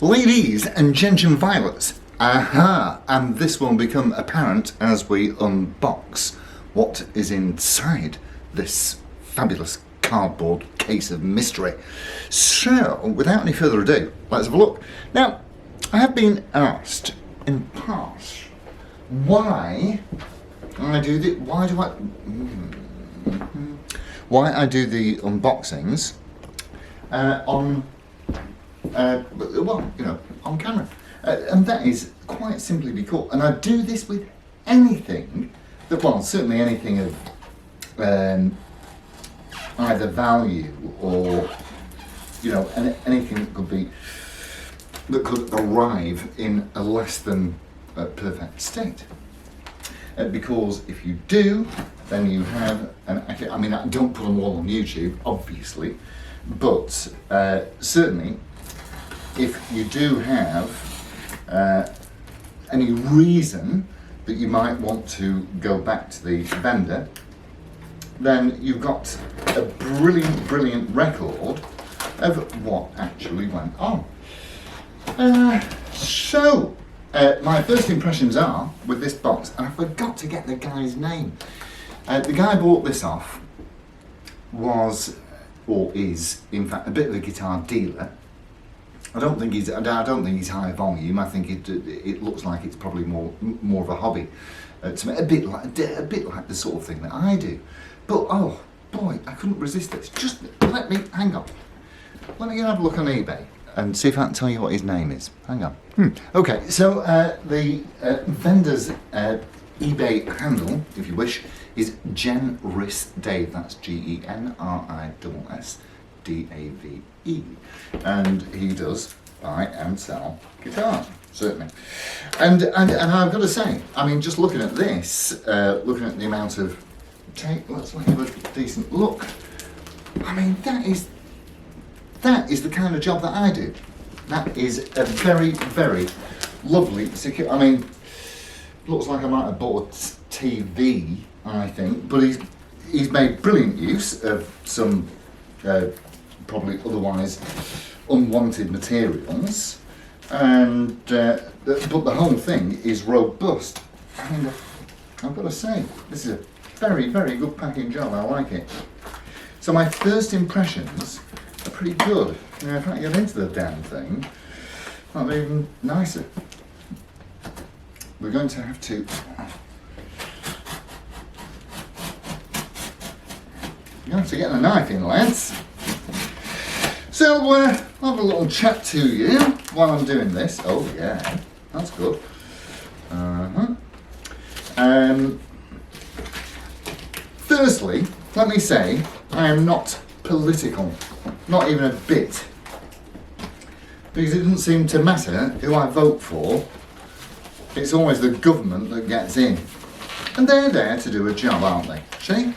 Ladies and gentian-violets, aha, and this will become apparent as we unbox what is inside this fabulous cardboard case of mystery. So, without any further ado, let's have a look. Now, I have been asked in the past why I do the unboxings on on camera, and that is quite simply because, and I do this with anything that, well, certainly anything of either value or anything that could arrive in a less than perfect state. Because if you do, then you have I mean, I don't put them all on YouTube, obviously, but certainly if you do have any reason that you might want to go back to the vendor, then you've got a brilliant record of what actually went on. My first impressions are with this box, and I forgot to get the guy's name. The guy I bought this off was, or is, in fact, a bit of a guitar dealer. I don't think he's high volume. I think it looks like it's probably more of a hobby to me, a bit like the sort of thing that I do. But oh boy, I couldn't resist this. Just let me have a look on eBay and see if I can tell you what his name is. Hang on. Okay, so the vendor's eBay handle, if you wish, is Genris Dave. That's GenRisDave, and he does buy and sell guitars, certainly. And I've got to say, I mean, just looking at this, looking at the amount of tape, let's have a decent look. I mean, that is the kind of job that I do. That is a very lovely secure. I mean, looks like I might have bought a TV, I think, but he's made brilliant use of some probably otherwise unwanted materials, and but the whole thing is robust. I mean, I've got to say, this is a very good packing job. I like it. So my first impressions are pretty good. Now, if I get into the damn thing, that'll be even nicer. We're going to have to. You're going to have to get the knife in, lads. So I'll have a little chat to you while I'm doing this. Oh yeah, that's good. Firstly, let me say I am not political, not even a bit, because it doesn't seem to matter who I vote for. It's always the government that gets in, and they're there to do a job, aren't they? See?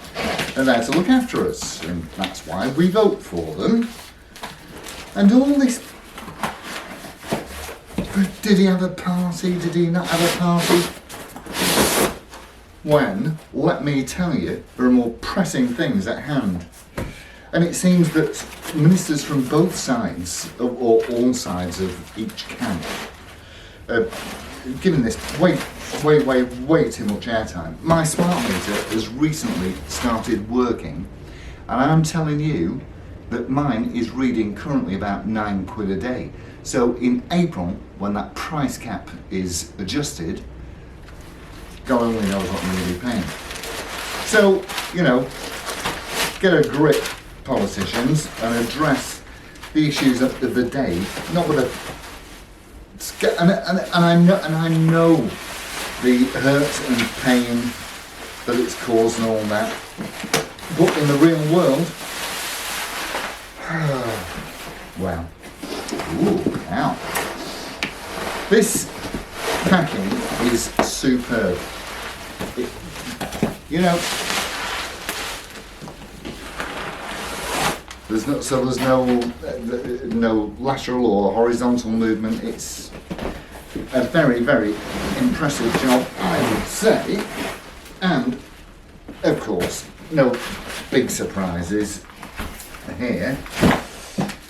They're there to look after us, and that's why we vote for them. And all this, did he have a party, did he not have a party? When, let me tell you, there are more pressing things at hand. And it seems that ministers from both sides, or all sides of each camp, are giving this way too much airtime. My smart meter has recently started working, and I'm telling you that mine is reading currently about £9 a day. So in April, when that price cap is adjusted, God only knows what I'm going to be paying. So, get a grip, politicians, and address the issues of the day, not with I know the hurt and pain that it's caused and all that, but in the real world, well, ow. This packing is superb. There's no lateral or horizontal movement. It's a very impressive job, I would say, and of course, no big surprises here.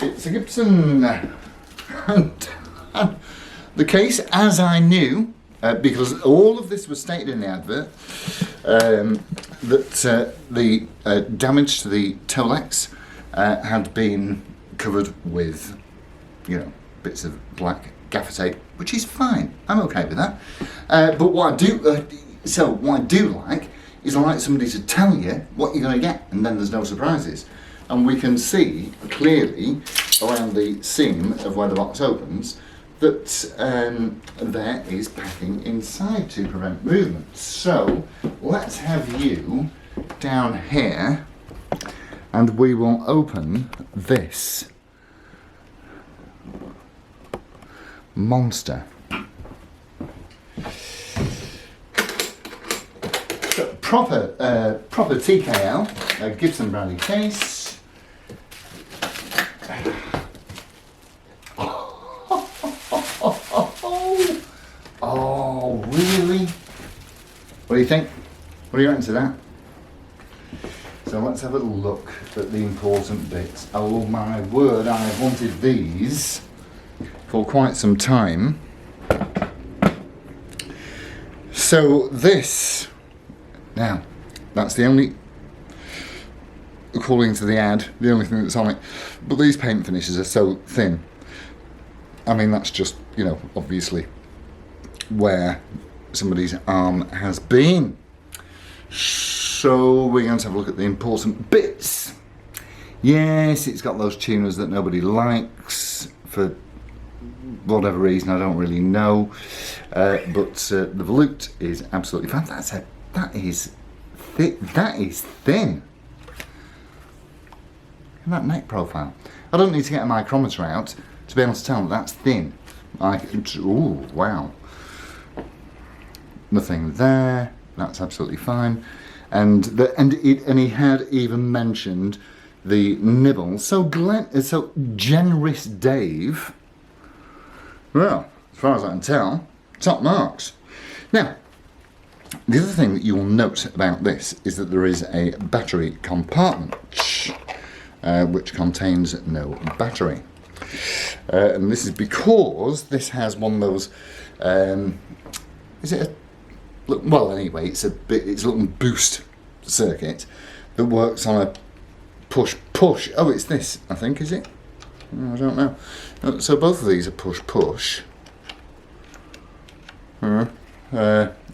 It's a Gibson, and The case, as I knew, because all of this was stated in the advert, that the damage to the Tolex had been covered with, you know, bits of black gaffer tape, which is fine. I'm okay with that. But what I do, what I do like is I like somebody to tell you what you're going to get, and then there's no surprises. And we can see clearly around the seam of where the box opens that there is packing inside to prevent movement. So let's have you down here and we will open this monster. Proper TKL, a Gibson brandy case. Oh, really? What do you think? What do you reckon to that? So let's have a look at the important bits. Oh my word, I have wanted these for quite some time. So this, now, that's the only, according to the ad, the only thing that's on it. But these paint finishes are so thin. I mean, that's just, you know, obviously where somebody's arm has been. So we're going to have a look at the important bits. Yes, it's got those tuners that nobody likes for whatever reason, I don't really know. But the volute is absolutely fine. That is thin. And that neck profile. I don't need to get a micrometer out to be able to tell that that's thin. Ooh, wow. Nothing there. That's absolutely fine. And he had even mentioned the nibble. So generous Dave. Well, as far as I can tell, top marks. Now, the other thing that you will note about this is that there is a battery compartment, which contains no battery. And this is because this has one of those, is it a, well anyway, it's a little boost circuit that works on a push. Oh, it's this, I think, is it? I don't know. So both of these are push.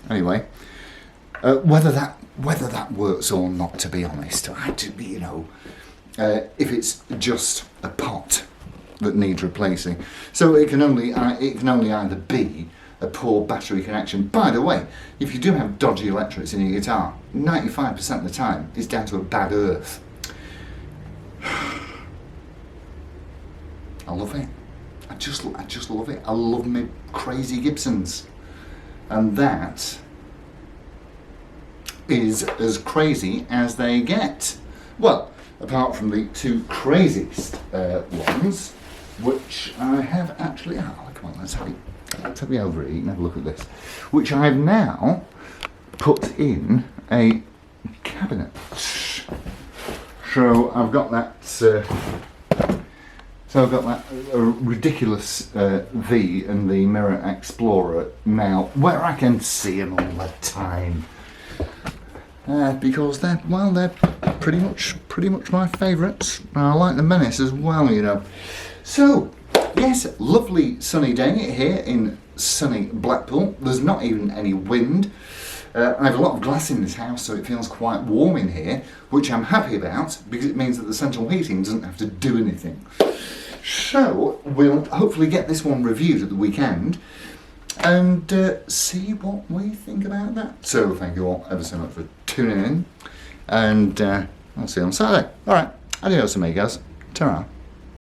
Anyway, whether that works or not, to be honest, you know, if it's just a pot that needs replacing, so it can only either be a poor battery connection. By the way, if you do have dodgy electrics in your guitar, 95% of the time it's down to a bad earth. I love it. I just love it. I love my crazy Gibsons, and that is as crazy as they get. Well, apart from the two craziest ones, which I have actually. Oh, come on, let's have you over it. You can have a look at this, which I've now put in a cabinet. So I've got that. So I've got that ridiculous V and the Mirror Explorer now, where I can see them all the time, because they're pretty much my favourites. I like the Menace as well, you know. So yes, lovely sunny day here in sunny Blackpool. There's not even any wind. I have a lot of glass in this house, so it feels quite warm in here, which I'm happy about because it means that the central heating doesn't have to do anything. So we'll hopefully get this one reviewed at the weekend and see what we think about that. So thank you all ever so much for tuning in, and I'll see you on Saturday. Alright, adios amigos. Ta-ra.